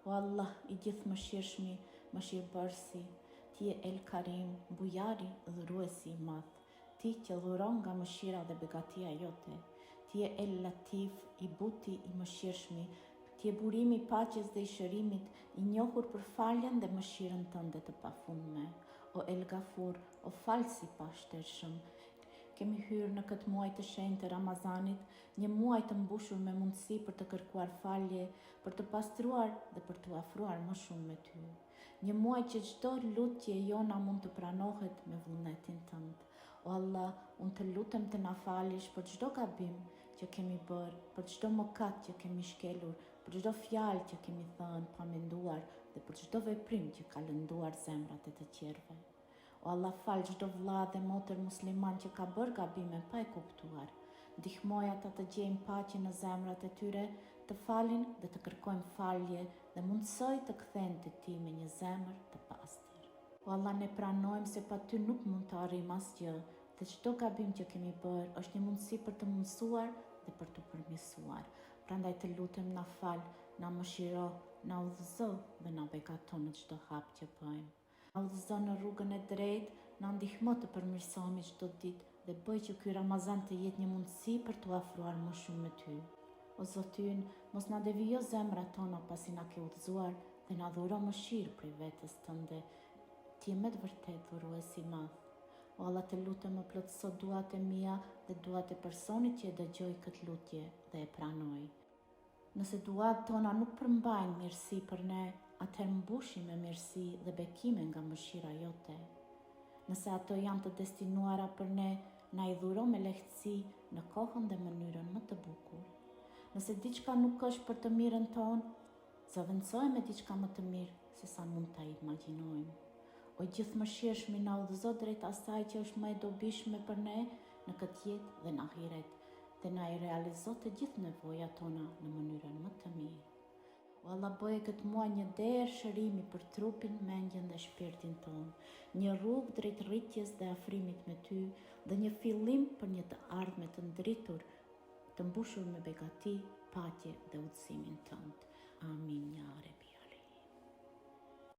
O Allah, i gjithë mëshirshmi, mëshirbërësi, ti je El Karim, bujari dhuruesi i madh, ti që dhuron nga mëshira dhe begatia jote, ti je El Latif, i buti i mëshirshmi, ti je burimi i paqes dhe i shërimit, i njohur për faljen dhe mëshirën tënde të pafundme. O El Gafur, o falësi pa shtershëm, kemi hyrë në këtë muaj të shenjtë të Ramazanit, një muaj të mbushur me mundësi për të kërkuar falje, për të pastruar dhe për të afruar më shumë me ty. Një muaj që çdo lutje jona mund të pranohet me vullnetin tënd. O Allah, unë të lutem të na falish për çdo gabim që kemi bërë, për çdo mëkat që kemi shkelur, për çdo fjalë që kemi thënë pa menduar dhe për çdo veprim që ka lënduar zemrat e të tjerëve. O Allah, fal çdo vëlla dhe motër musliman që ka bërë gabime pa e kuptuar. Ndihmoj ata të gjejnë paqe në zemrat e tyre, të falin dhe të kërkojnë falje dhe mundsoj të kthehen te ti me një zemër të pastër. O Allah, ne pranojmë se pa ty nuk mund të arrijmë asgjë, dhe çdo gabim që kemi bërë është një mundësi për të mësuar dhe për të përmirësuar. Prandaj të lutem na fal, na mëshiro, na udhëzo dhe na beqaton në çdo hap që bëjmë. Na udhëzo në rrugën e drejtë, na ndihmo të përmirësohemi çdo ditë dhe bëj që ky Ramazan të jetë një mundësi për të afruar më shumë me ty. O Zoti ynë, mos na devijo zemrat tona pasi na ke udhëzuar dhe na dhuro mëshirë prej vetes tënde. Ti je me të vërtetë dhuruesi i madh. O Allah, të lutem më plotëso duat e mia dhe duat e personit që e dëgjoi këtë lutje dhe e pranoi. Nëse duat tona nuk përmbajnë mirësi për ne, atëherë mbushi me mirësi dhe bekime nga mëshira jote. Nëse ato janë të destinuara për ne, na i dhuro me lehtësi në kohën dhe mënyrën më të bukur. Nëse diçka nuk është për të mirën tonë, zëvendësoj me diçka më të mirë se sa mund ta imagjinojmë. O gjithë mëshirshmi, na udhëzo drejt asaj që është më e dobishme për ne në këtë jetë dhe në ahiret, dhe na i realizo të gjithë nevojat tona në mënyrën më të mirë. O Allah, bëje këtë muaj një derë shërimi për trupin, mendjen dhe shpirtin tonë, një rrugë drejt rritjes dhe afrimit me ty, dhe një fillim për një të ardhme të ndritur, të mbushur me begati, paqe dhe udhësimin tënd. Amin, ja Rebi.